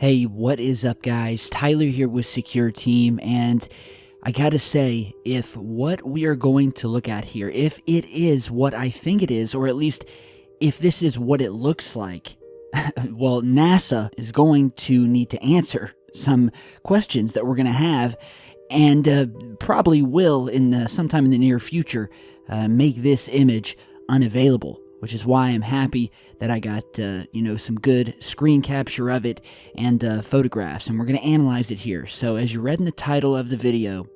Hey, what is up, guys? Tyler here with Secureteam, and I gotta say, if what we are going to look at here, if it is what I think it is, or at least if this is what it looks like, well, NASA is going to need to answer some questions that we're going to have, and probably will, sometime in the near future, make this image unavailable. Which is why I'm happy that I got, some good screen capture of it and photographs, and we're going to analyze it here. So as you read in the title of the video,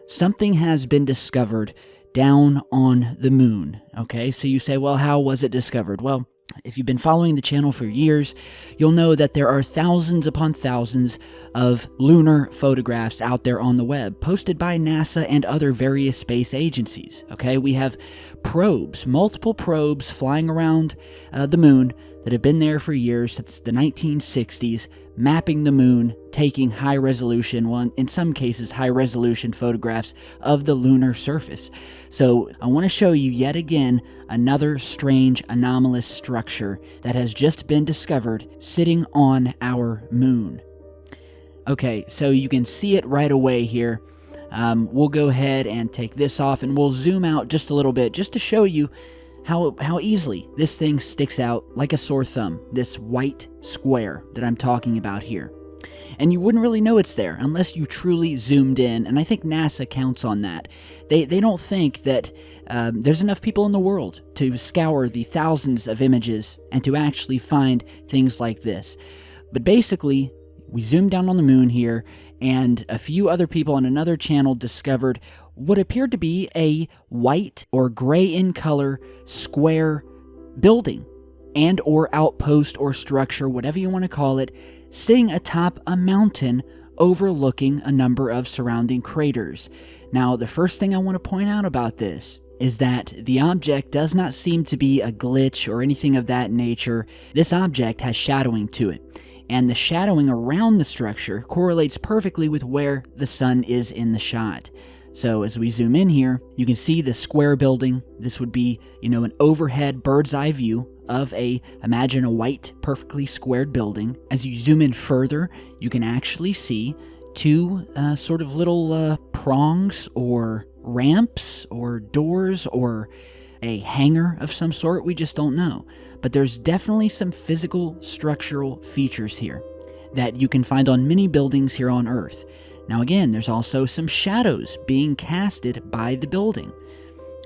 something has been discovered down on the moon, okay? So you say, well, how was it discovered? Well, if you've been following the channel for years, you'll know that there are thousands upon thousands of lunar photographs out there on the web, posted by NASA and other various space agencies, okay? We have probes, multiple probes flying around the moon that have been there for years, since the 1960s, mapping the moon, taking high-resolution, in some cases high-resolution photographs of the lunar surface. So I want to show you yet again another strange anomalous structure that has just been discovered sitting on our moon. Okay, so you can see it right away here. We'll go ahead and take this off, and we'll zoom out just a little bit just to show you how easily this thing sticks out like a sore thumb, this white square that I'm talking about here. And you wouldn't really know it's there unless you truly zoomed in, and I think NASA counts on that. They don't think that there's enough people in the world to scour the thousands of images and to actually find things like this. But basically, we zoomed down on the moon here, and a few other people on another channel discovered what appeared to be a white or gray in color square building and or outpost or structure, whatever you want to call it, sitting atop a mountain overlooking a number of surrounding craters. Now, the first thing I want to point out about this is that the object does not seem to be a glitch or anything of that nature. This object has shadowing to it, and the shadowing around the structure correlates perfectly with where the sun is in the shot. So as we zoom in here, you can see the square building. This would be, an overhead bird's eye view of imagine a white, perfectly squared building. As you zoom in further, you can actually see two sort of little prongs or ramps or doors or a hangar of some sort. We just don't know. But there's definitely some physical structural features here that you can find on many buildings here on Earth. Now again, there's also some shadows being casted by the building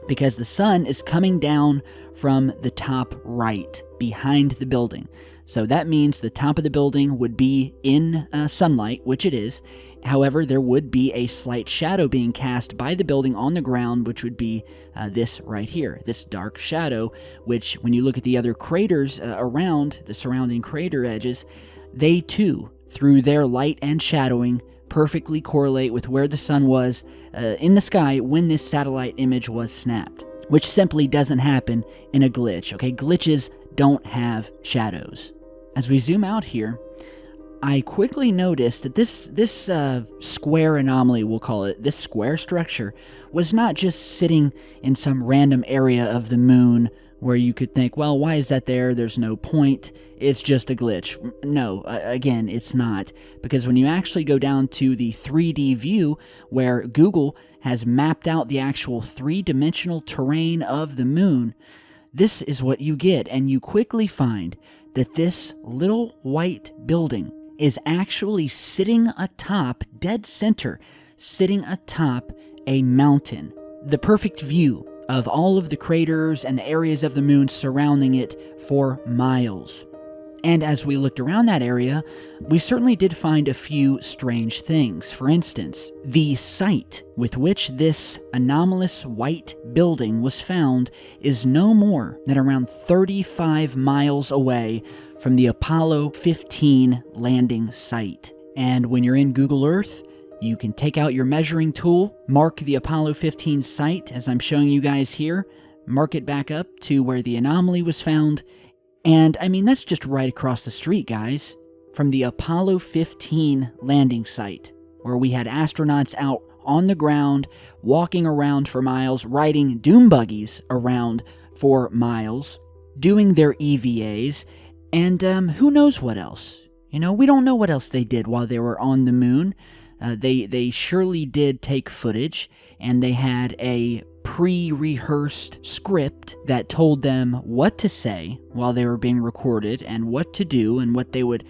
because the sun is coming down from the top right behind the building. So that means the top of the building would be in sunlight, which it is. However, there would be a slight shadow being cast by the building on the ground, which would be this right here, this dark shadow, which when you look at the other craters around the surrounding crater edges, they too, through their light and shadowing, perfectly correlate with where the sun was in the sky when this satellite image was snapped, which simply doesn't happen in a glitch, okay? Glitches don't have shadows. As we zoom out here, I quickly noticed that this square anomaly, we'll call it, this square structure, was not just sitting in some random area of the moon where you could think, well, why is that there? There's no point. It's just a glitch. No, again, it's not. Because when you actually go down to the 3D view, where Google has mapped out the actual three-dimensional terrain of the moon, this is what you get. And you quickly find that this little white building is actually sitting atop, dead center, sitting atop a mountain. The perfect view of all of the craters and the areas of the moon surrounding it for miles. And as we looked around that area, we certainly did find a few strange things. For instance, the site with which this anomalous white building was found is no more than around 35 miles away from the Apollo 15 landing site. And when you're in Google Earth, you can take out your measuring tool, mark the Apollo 15 site, as I'm showing you guys here, mark it back up to where the anomaly was found, and I mean, that's just right across the street, guys, from the Apollo 15 landing site, where we had astronauts out on the ground, walking around for miles, riding doom buggies around for miles, doing their EVAs, and who knows what else. We don't know what else they did while they were on the moon. They surely did take footage, and they had a pre-rehearsed script that told them what to say while they were being recorded, and what to do, and what they would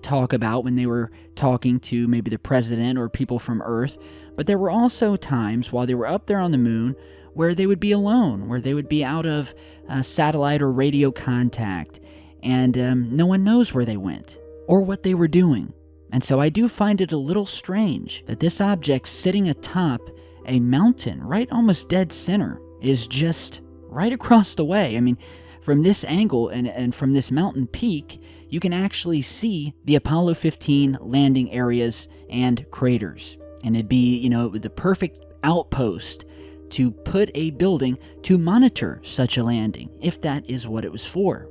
talk about when they were talking to maybe the president or people from Earth. But there were also times while they were up there on the moon where they would be alone, where they would be out of satellite or radio contact, and no one knows where they went or what they were doing. And so I do find it a little strange that this object sitting atop a mountain, right almost dead center, is just right across the way. I mean, from this angle and from this mountain peak, you can actually see the Apollo 15 landing areas and craters. And it'd be, the perfect outpost to put a building to monitor such a landing, if that is what it was for.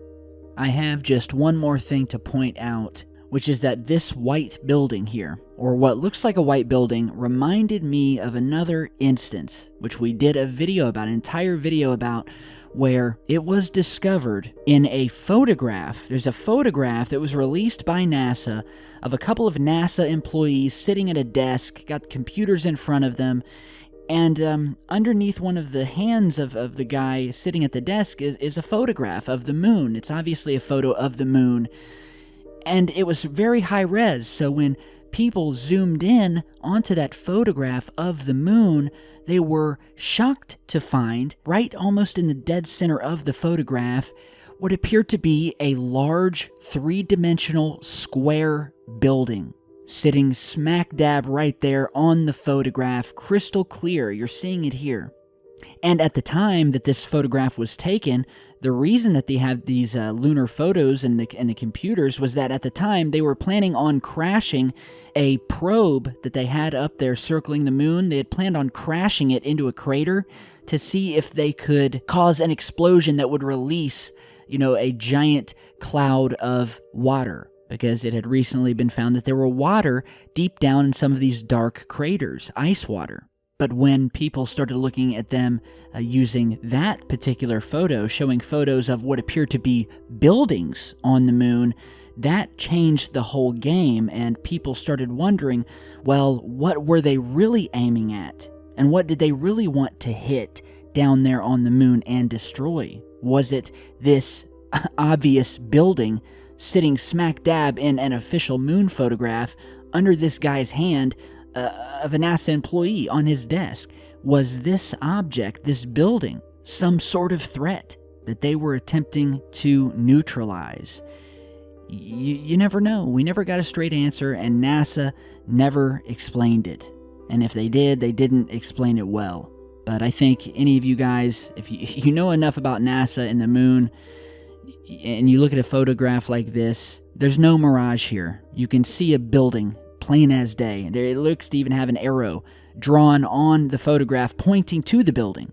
I have just one more thing to point out, which is that this white building here, or what looks like a white building, reminded me of another instance, which we did a video about, an entire video about, where it was discovered in a photograph. There's a photograph that was released by NASA of a couple of NASA employees sitting at a desk, got computers in front of them, and underneath one of the hands of the guy sitting at the desk is a photograph of the moon. It's obviously a photo of the moon. And it was very high res, so when people zoomed in onto that photograph of the moon, they were shocked to find, right almost in the dead center of the photograph, what appeared to be a large three-dimensional square building, sitting smack dab right there on the photograph, crystal clear. You're seeing it here. And at the time that this photograph was taken, the reason that they had these lunar photos in the computers was that at the time they were planning on crashing a probe that they had up there circling the moon. They had planned on crashing it into a crater to see if they could cause an explosion that would release, a giant cloud of water, because it had recently been found that there were water deep down in some of these dark craters, ice water. But when people started looking at them using that particular photo, showing photos of what appeared to be buildings on the moon, that changed the whole game, and people started wondering, well, what were they really aiming at? And what did they really want to hit down there on the moon and destroy? Was it this obvious building sitting smack dab in an official moon photograph under this guy's hand of a NASA employee on his desk? Was this object, this building, some sort of threat that they were attempting to neutralize? You never know. We never got a straight answer, and NASA never explained it. And if they did, they didn't explain it well. But I think any of you guys, if you know enough about NASA and the moon, and you look at a photograph like this, there's no mirage here. You can see a building plain as day. It looks to even have an arrow drawn on the photograph pointing to the building.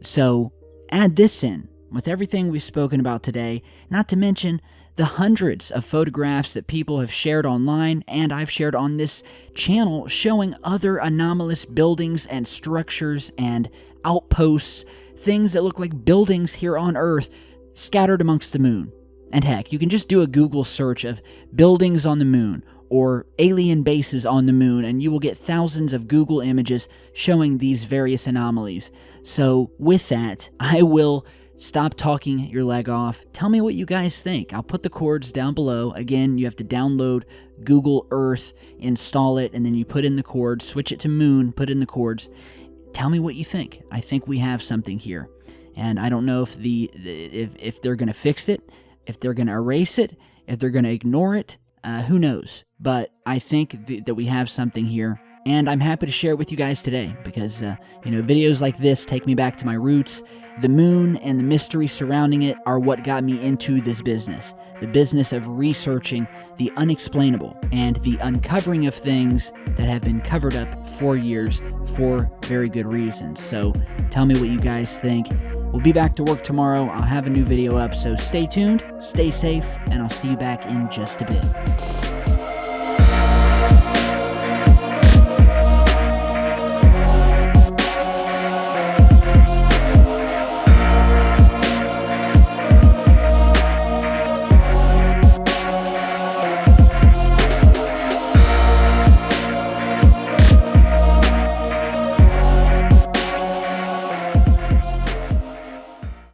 So add this in with everything we've spoken about today, not to mention the hundreds of photographs that people have shared online and I've shared on this channel showing other anomalous buildings and structures and outposts, things that look like buildings here on Earth scattered amongst the moon. And heck, you can just do a Google search of buildings on the moon or alien bases on the moon, and you will get thousands of Google images showing these various anomalies. So with that, I will stop talking your leg off. Tell me what you guys think. I'll put the cords down below. Again, you have to download Google Earth, install it, and then you put in the cords, switch it to moon, put in the cords. Tell me what you think. I think we have something here. And I don't know if if they're going to fix it, if they're going to erase it, if they're going to ignore it. Who knows? But I think that we have something here, and I'm happy to share it with you guys today because, videos like this take me back to my roots. The moon and the mystery surrounding it are what got me into this business, the business of researching the unexplainable and the uncovering of things that have been covered up for years for very good reasons. So tell me what you guys think. We'll be back to work tomorrow. I'll have a new video up, so stay tuned, stay safe, and I'll see you back in just a bit.